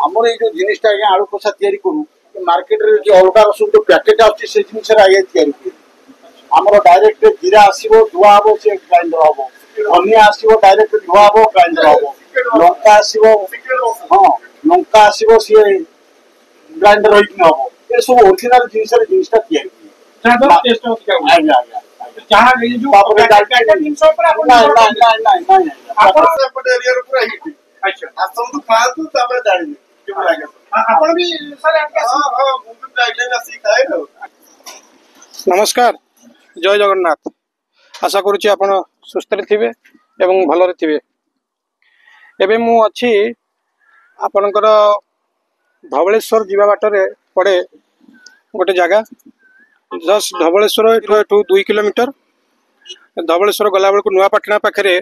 आमर ये जिनटा आज्ञा आलू कषा करूँ मार्केट रे जो अलग सब जो पैकेट आसे जिन आज्ञा आमर डायरेक्ट जीरा आसो धुआ हम से ग्राइंडर हम धनिया आसो डायरेक्ट धुआ हम ग्राइंडर हम लंका आसो हाँ लंका आसो सी ग्राइंडर हम ये सब ओरिजिनल जिनटा नमस्कार जय जगन्नाथ आशा करुच्ची आपण सुस्थ थे एवं भलरे थे एबे मु अच्छी आपणकर धवलेश्वर जीवा बाटरे पड़े गोटे जगह जस्ट धवलेश्वर एठू 2 किलोमीटर धवलेश्वर गला बेलू नुआपाटना पाखे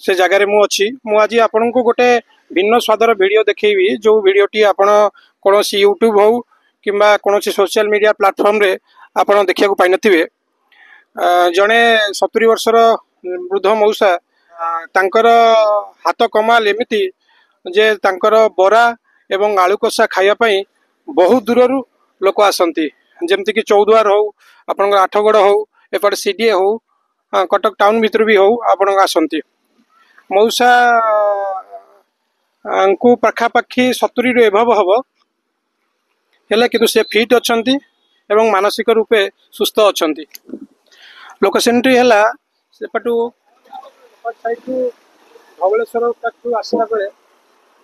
से जगार मु अच्छी मु आज आपन को गोटे भिन्न स्वादर वीडियो देखी जो वीडियोटी आपण कौन यूट्यूब हो किंबा कौन सोशल मीडिया प्लेटफॉर्म रे आपण देखा पाई नथिबे जड़े 70 वर्षर वृद्ध मौसा तांकर हाथ कमाल एमिति जे तांकर बरा एवं आलू कषा खाइबा बहुत दूर लोक आसती जमती कि चौद्वार हो आपण आठगड़ हो एपटे सीडीए हो कटक टाउन भितर भी हो आपण आसती मौसा को पाखापाखि 70 रु एभव हम हेले किंतु से फिट अच्छंती एवं मानसिक रूपे सुस्थ अच्छंती लोकेशन है सेपटू साइड धवलेश्वर पाखु आसला बेले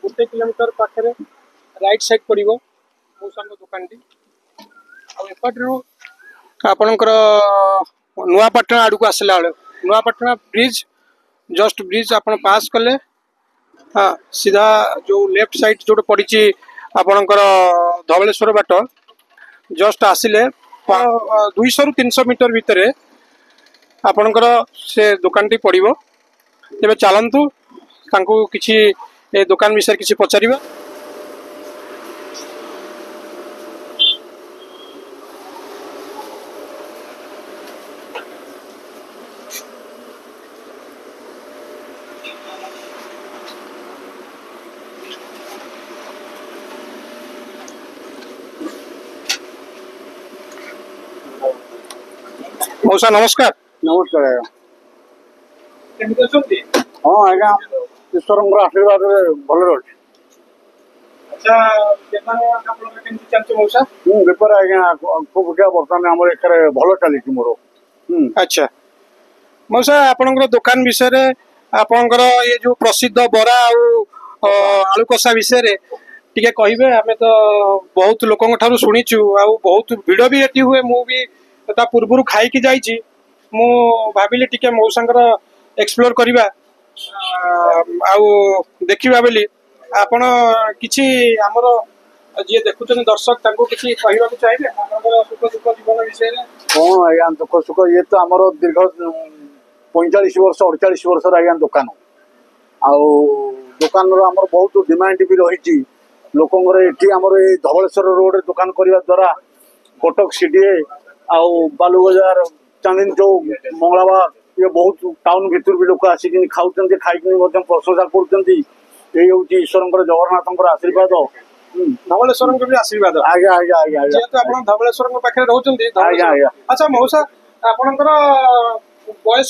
1 किलोमीटर पाखे राइट साइड पड़ो मौसा दुकान टी आएपटू आपणकर नुआपाटना आड़ को आसला बेले नुआपाटना ब्रिज जस्ट ब्रिज आप पास कले हाँ सीधा जो लेफ्ट साइड जो पड़ी आपणकर धवलेश्वर बाट जस्ट आसिले 200 रु 300 मीटर भितर आपणकर से दुकान टी पड़ो तेज चलतु तांको किसी ए दुकान विषय किसी पचारिबा मौसा नमस्कार नमस्कार आज्ञा केमिति अछंती हाँ आज्ञा ईश्वर आशीर्वाद भल अच्छे अच्छा बेपार आपन केमिति चलछ मौसा बेपार आज्ञा खूब बर्तमान आम एखे भल चली मोर अच्छा मौसा आपनकर दुकान विषय रे आपनकर ये जो प्रसिद्ध बरा आलू कषा विषय रे टिके कहिबे हमें तो बहुत लोकन ठारू सुनिचु आ बहुत भिड़ भी एटी हुए मु भी ता पूर्व खाई की जाइए मु भाविली टिके मौसांकर एक्सप्लोर करवा देखा बोली आपण किसी आमर जी देखुन दर्शक तांको किसी कहवा चाहिए सुख दुख जीवन विषय कौन आज्ञा दुख सुख ये तो आमर दीर्घ 45 वर्ष 48 वर्ष आज्ञा दुकान दुकान आमर बहुत डिमांड भी रही लोकंर ये आमर ये धवलेश्वर रोड दुकान करने द्वारा कटक सीडीए बालू बजार चांदनी चौक मंगलाबाद ये बहुत टाउन भितर भी लोक आसिक खाऊँ खाई प्रशंसा कर ईश्वर जगन्नाथ आशीर्वाद धवलेश्वर भी आशीर्वाद आज्ञा आज्ञा आज्ञा जेहेतु आप धवलेश्वर पाखे रोचे अच्छा मौसा आपणकर बयस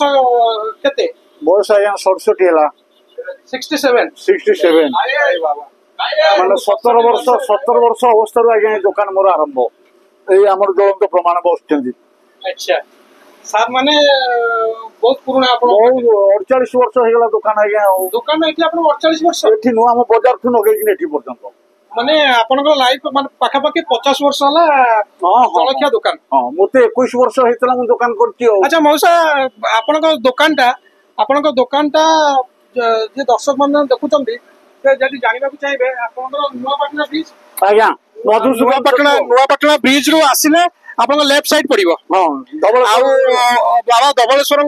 केते बयस आज्ञा 67 है 67 माने 17 वर्ष अवस्था आज्ञा दुकान मोर आरंभ ये आमर ज्वलंत प्रमाण बस अच्छा सार माने बहुत पुराना आप 48 वर्ष हो दुकान आज्ञा दुकान ये 48 वर्ष ये नुआ आम बजार ठू नगे पर्यटन माने आपनकर लाइफ माने पाखापाखि 50 वर्ष हला जलखिया दुकान हाँ मते 21 वर्ष हेतला मु दुकान करती अच्छा मौसा आपनकर दुकानटा जे दर्शक बंधु देखुचंती जदि जानिबा को चाहिबे आपनकर नुआपाटना ब्रिज आज्ञा नुआपाटना ब्रिज रो आसिले आपन लेफ्ट साइड पड़िबो बाबा धवलेश्वर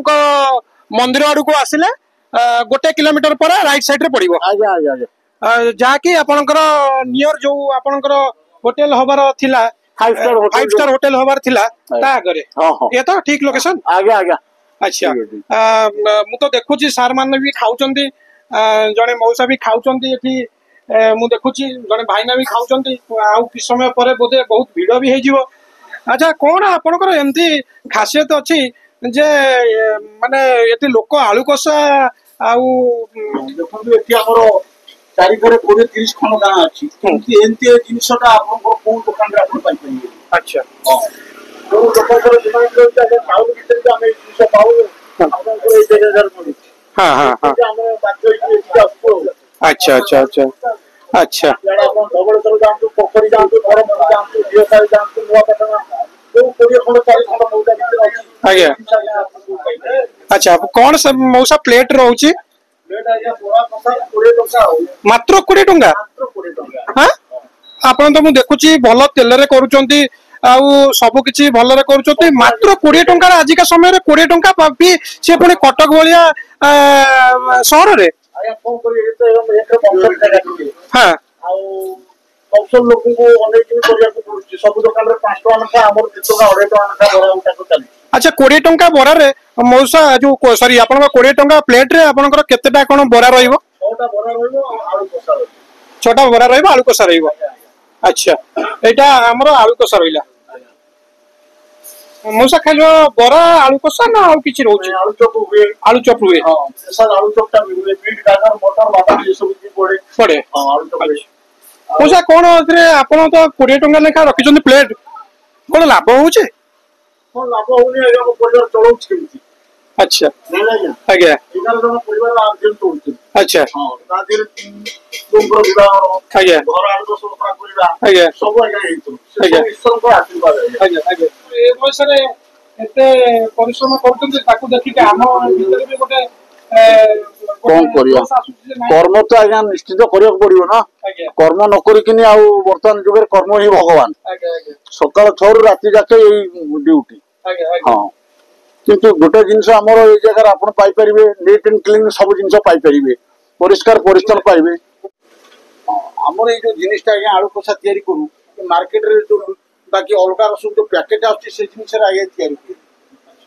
मंदिर आड़ को आसिले 1 किलोमीटर पर राइट साइड रे पड़िबो आज्ञा आज्ञा जहाँकि आपणकर नियर जो आपणकर होटेल हबार थिला 5 स्टार होटेल हबार थिला ता आगरे ये तो ठीक लोकेशन आज्ञा आज्ञा अच्छा मु तो देखुची सार मान भी खाउचंती जने मौसा भी खाउचंती एठी ମୁଁ ଦେଖୁଛି ଜଣେ ଭାଇନା ବି ଖାଉଛନ୍ତି ଆଉ କିଛି ସମୟ ପରେ ବୋଧେ ବହୁତ ଭିଡ଼ ବି ହେଇଯିବ। ଆଚ୍ଛା କଣ ଆପଣଙ୍କର ଏମିତି ଖାସିୟତ ଅଛି ଯେ ମାନେ ଏଠି ଲୋକ ଆଳୁ କଷା ଆଉ ଦେଖନ୍ତୁ ଏଠି ଆମର ଚାରିକରେ 20-30 ଖଣ୍ଡ ଗାଁ ଅଛି। ଏମିତି ଏମିତି ଏ ଜିନିଷଟା ଆପଣଙ୍କର କୋଉ ଦୋକାନରେ ଆପଣ ପାଇପାରିବେ। ଆଚ୍ଛା ହଁ ଯୋଉ ଲୋକଙ୍କର ଡିମାଣ୍ଡ ରହୁଛି ଆମେ ଚାଉଳ ଭିତରେ ବି ଆମେ ଏଇ ଜିନିଷ ପାଉ ଆପଣଙ୍କର ଏଇ ଜାଗାରେ ମିଳୁଛି। ହଁ ହଁ ହଁ ଆମେ ବାଧ୍ୟ ହେଇକି ଏଠିକି ଆସୁଛୁ ଆଉ। ଆଚ୍ଛା ଆଚ୍ଛା ଆଚ୍ଛା ଆଚ୍ଛା ଇଆଡ଼େ ଆପଣ ଧବଳେଶ୍ୱର ଯାଆନ୍ତୁ, ପୋଖରୀ ଯାଆନ୍ତୁ, ବରମପୁର ଯାଆନ୍ତୁ, ଝିଅସାହି ଯାଆନ୍ତୁ, ନୂଆପାଟଣା ଯୋଉ 20 ଖଣ୍ଡ 4 ଖଣ୍ଡ ମଉଜା ଭିତରେ ଅଛି। ଆଜ୍ଞା ଆପଣଙ୍କୁ ପାଇପାରିବେ। ଆଚ୍ଛା କଣ ସେ ମଉସା ପ୍ଲେଟ ରହୁଛି? ପ୍ଲେଟ୍ ଆଜ୍ଞା ବରା କଷା 20 ଟଙ୍କା ଆଉ। ମାତ୍ର 20 ଟଙ୍କା? ମାତ୍ର 20 ଟଙ୍କା। ହଁ ଆପଣ ତ ମୁଁ ଦେଖୁଛି ଭଲ ତେଲରେ କରୁଛନ୍ତି ଆଉ ସବୁ କିଛି ଭଲରେ କରୁଛନ୍ତି ମାତ୍ର 20 ଟଙ୍କାରେ ଆଜିକା ସମୟରେ 20 ଟଙ୍କା ବି ସେ ପୁଣି କଟକ ଭଳିଆ ସହରରେ। ଆଜ୍ଞା କଣ କରିବେ ଏ ତ ଏକରେ ବଂଶର ଜାଗା ଟିକେ। ହଁ ଆଉ ବଂଶର ଲୋକଙ୍କୁ ଅନେଇକି କରିବାକୁ ପଡୁଛି। ସବୁ ଦୋକାନରେ 5 ଟଙ୍କା ଲେଖା ଆମର 2 ଟଙ୍କା 2.5 ଟଙ୍କା ଲେଖା ବରା ତାକୁ ଚାଲିଛି। ଆଚ୍ଛା 20 ଟଙ୍କା ବରାରେ ମଉସା ଯୋଉ ସରି ଆପଣଙ୍କ 20 ଟଙ୍କା ପ୍ଲେଟରେ ଆପଣଙ୍କର କେତେଟା କଣ ବରା ରହିବ? 6ଟା ବରା ରହିବ ଆଉ ଆଳୁ କଷା ରହିବ। 6ଟା ବରା ରହିବ ଆଳୁ କଷା ରହିବ। ଆଚ୍ଛା ଏଇଟା ଆମର ଆଳୁ କଷା ରହିଲା। ମଉସା ଖାଲି ବରା ଆଳୁ କଷା ନା ଆଉ କିଛି ରହୁଛି? ଆଳୁ ଚପ ହୁଏ। ଆଳୁ ଚପ ହୁଏ। ହଁ ସ୍ପେଶାଲ ଆଳୁ ଚପଟା ବି ହୁଏ। ବିଟ୍ ଗାଜର ମଟର ବାଦାମ ଏସବୁ ବି ପଡେ। ପଡେ। ହଁ ଆଳୁ ଚପ ହୁଏ। ମଉସା କଣ ଏଥିରେ ଆପଣ ତ 20 ଟଙ୍କା ଲେଖା ରଖିଛନ୍ତି ପ୍ଲେଟ କଣ ଲାଭ ହଉଛି? କଣ ଲାଭ ହଉନି ଆଜ୍ଞା ମୋ ପରିବାର ଚଳଉଛି କେମିତି? ଆଚ୍ଛା ନାଇଁ ଆଜ୍ଞା ଆଜ୍ଞା 11 ଜଣ ପରିବାର ଆର୍ଜେଣ୍ଟ ଚଳୁଛନ୍ତି। ଆଚ୍ଛା ହଁ ତା ଦେହରେ ପୁଅଙ୍କର ବିବାହ, ଆଜ୍ଞା ଘର ଆଳୁ ସଫା କରିବା ଆଜ୍ଞା ସବୁ ଆଜ୍ଞା ହେଇଥିବ। ସେ ଆଜ୍ଞା ସବୁ ଈଶ୍ୱରଙ୍କ ଆଶୀର୍ବାଦ ଆଜ୍ଞା। ଆଜ୍ଞା ଆଜ୍ଞା ଏ ବୟସରେ ଏତେ ପରିଶ୍ରମ କରୁଛନ୍ତି ତାକୁ ଦେଖିକି ଆମ ଭିତରେ ବି ଗୋଟେ କଣ କରିବା କର୍ମ ତ ଆଜ୍ଞା ନିଶ୍ଚିତ କରିବାକୁ ପଡିବ ନା। ଆଜ୍ଞା କର୍ମ ନ କରିକିନି ଆଉ ବର୍ତ୍ତମାନ ଯୁଗରେ କର୍ମ ହିଁ ଭଗବାନ। ଆଜ୍ଞା ଆଜ୍ଞା ସକାଳ 6ରୁ ରାତି ଯାକେ ଏଇ ଡ୍ୟୁଟି। ଆଜ୍ଞା ହଁ କିନ୍ତୁ ଗୋଟେ ଜିନିଷ ଆମର ଏଇ ଜାଗାରେ ଆପଣ ପାଇପାରିବେ ନିଟ୍ ଆଣ୍ଡ କ୍ଲିନ୍ ସବୁ ଜିନିଷ ପାଇପାରିବେ। ପରିଷ୍କାର ପରିଚ୍ଛନ୍ନ ପାଇବେ। ହଁ ଆମର ଏଇ ଯୋଉ ଜିନିଷଟା ଆଜ୍ଞା ଆଳୁ କଷା ତିଆରି କରୁ ମାର୍କେଟରେ ଯୋଉ ବାକି ଅଲଗା ସବୁ ଯୋଉ ପ୍ୟାକେଟ ଆସୁଛି ସେ ଜିନିଷରେ ଆଜ୍ଞା ତିଆରି ହୁଏ।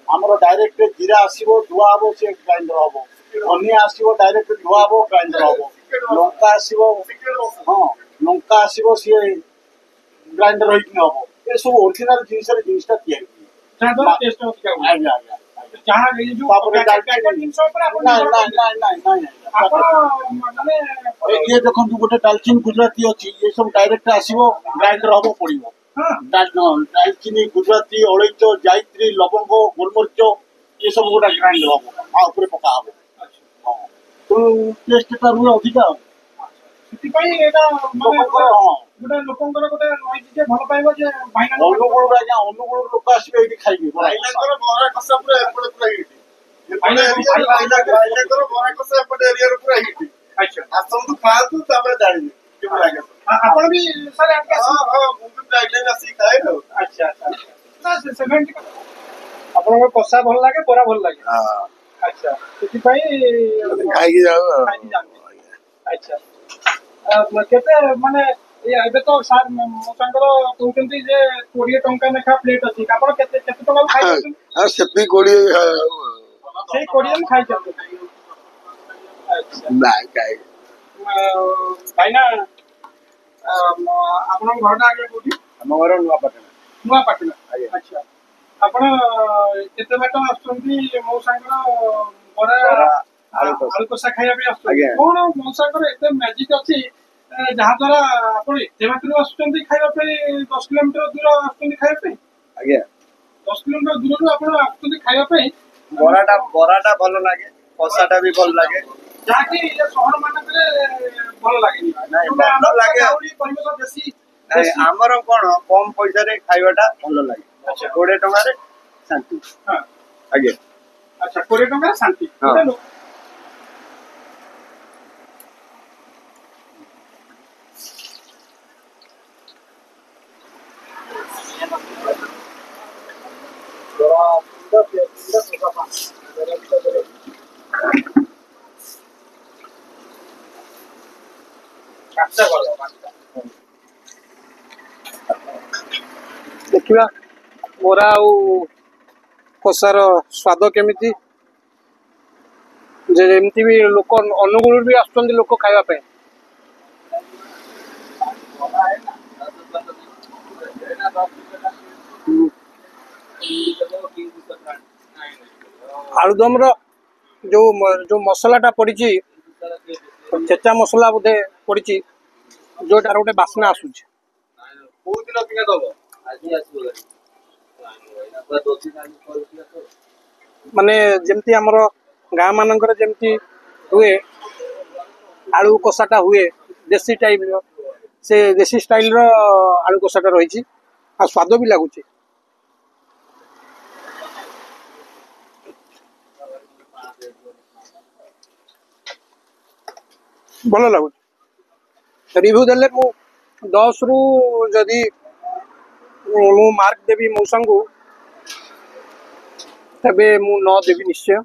ଆମର ଡାଇରେକ୍ଟ ଜିରା ଆସିବ ଧୁଆ ହବ ସେ ଗ୍ରାଇଣ୍ଡର ହବ। ଧନିଆ ଆସିବ ଡାଇରେକ୍ଟ ଧୁଆ ହବ ଗ୍ରାଇଣ୍ଡର ହବ। ଲଙ୍କା ଆସିବ ହଁ ଲଙ୍କା ଆସିବ ସିଏ ଗ୍ରାଇଣ୍ଡର ହେଇକି ହବ। ଏସବୁ ଓରିଜିନାଲ ଜିନିଷଟା ତିଆରି ହୁଏ। ଆଜ୍ଞା ଆଜ୍ଞା ତାପରେ ଡାଲଚିନି ଇଏ ଦେଖନ୍ତୁ ଗୋଟେ ଡାଲଚିନି ଗୁଜୁରାତି ଅଛି ଇଏ ସବୁ ଡାଇରେକ୍ଟ ଆସିବ ଗ୍ରାଇଣ୍ଡର ହବ ପଡିବ। ଡାଲଚିନି ଗୁଜୁରାତି ଅଳେଇଚ ଜାଇତ୍ରୀ ଲବଙ୍ଗ ଗୋଲମରିଚ ଏ ସବୁ ଗୋଟେ ଗ୍ରାଇଣ୍ଡର ହବ ତା ଉପରେ ପକା ହବ। ହଁ ତେଣୁ ଟେଷ୍ଟଟା ରୁହେ ଅଧିକା ଆଉ। ସେଥିପାଇଁ ଏଇଟା ଗୋଟେ ଲୋକଙ୍କର ଗୋଟେ ରହିଛି ଯେ ଭଲ ପାଇବ ଯେ ଅନୁଗୁଳରୁ ଆଜ୍ଞା ଅନୁଗୁଳରୁ ଲୋକ ଆସିବେ ଏଇଠି ଖାଇବେ। ଭାଇନାଙ୍କର ବରା କଷା ପୁରା ଏପଟେ ପୁରା ହିଟ୍। ଭାଇନାଙ୍କର ବରା କଷା ଏପଟେ ଏରିଆରେ ପୁରା ହିଟ୍। ଆସନ୍ତୁ ଖାଆନ୍ତୁ ତାପରେ ଜାଣିବେ କେମିତି ଲାଗେ। ଆପଣ ବି ସାର୍ ମୁଁ ବି ପ୍ରାୟ ଟାଇମ୍ ଆସିକି ଖାଏ ଆଉ। ଆଚ୍ଛା ଆପଣଙ୍କ କଷା ଭଲ ଲାଗେ ବରା ଭଲ ଲାଗେ? ଆଚ୍ଛା ସେଥିପାଇଁ ଖାଇକି ଯାଉ ଆଉ। ଆଚ୍ଛା କେତେ ମାନେ ଏବେ ତ ସାର୍ ତାଙ୍କର କହୁଛନ୍ତି ଯେ 20 ଟଙ୍କା ଲେଖା ପ୍ଲେଟ ଅଛି ଆପଣ କେତେ କେତେ ଟଙ୍କା ଖାଇଛନ୍ତି? ସେତିକି 20 ସେଇ 20 ଖାଇଛନ୍ତି? ନାଇଁ ଖାଇ ଭାଇନା ଆପଣଙ୍କ ଘରଟା ଆଗେ କୋଉଠି? ଆମ ଘର ନୂଆପାଟଣା। ଆଜ୍ଞା। ଆଚ୍ଛା ଆପଣ କେତେ ବାଟ ଆସୁଛନ୍ତି ମଉସାଙ୍କର ବରା ଆଳୁ କଷା ଖାଇବା ପାଇଁ ଆସୁଛନ୍ତି? କଣ ମଉସାଙ୍କର ଏତେ ମ୍ୟାଜିକ ଅଛି ଯାହା ଦ୍ୱାରା ଆପଣ ଏତେ ବାଟରୁ ଆସୁଛନ୍ତି ଖାଇବା ପାଇଁ 10 କିଲୋମିଟର ଦୂର ଆସୁଛନ୍ତି ଖାଇବା ପାଇଁ? ଆଜ୍ଞା 10 କିଲୋମିଟର ଦୂରରୁ ଆପଣ ଆସୁଛନ୍ତି ଖାଇବା ପାଇଁ? ବରାଟା ଭଲ ଲାଗେ କଷାଟା ବି ଭଲ ଲାଗେ। ଯାହାକି ସହର ମାନଙ୍କରେ ଭଲ ଲାଗେନି। ନାଇଁ ଭଲ ଲାଗେ ପରିବେଶ ବେଶୀ ଆମର କଣ କମ ପଇସାରେ ଖାଇବାଟା ଭଲ ଲାଗେ। 20 ଟଙ୍କାରେ ଶାନ୍ତି। ଆଜ୍ଞା ଆଚ୍ଛା 20 ଟଙ୍କା ଶାନ୍ତି। ଦେଖିବା ବରା ଆଉ କଷାର ସ୍ୱାଦ କେମିତି ଯେ ଏମିତି ବି ଲୋକ ଅନୁଗୁଳରୁ ବି ଆସୁଛନ୍ତି ଲୋକ ଖାଇବା ପାଇଁ। आलुदम रो जो जो मसलाटा पड़ी छेचा मसला बोधे पड़ी जोटार गोटे बास्ना आसूची माने जेमती हमर गाँ मानकर जेमती हुए आलू कषाटा हुए देसी टाइप से देसी स्टाइल रो आलू कषाटा रही आ स्वाद भी लगुच भल लगुच रिव्यू देले मु 10 रु जदि मु मार्क देवी मौसा को तबे मु 9 देवी निश्चय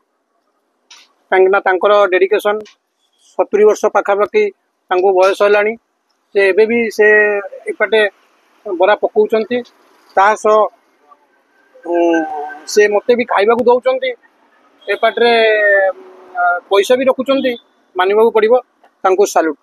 कहीं डेडिकेशन 70 वर्ष पाखापाखि बयस है से एबे भी से एपटे बरा पकाउछंती से मते भी खाइबा को दउछंती एपटे पैसा भी रखुछंती मानिबा को पड़िबो तांको सालूट।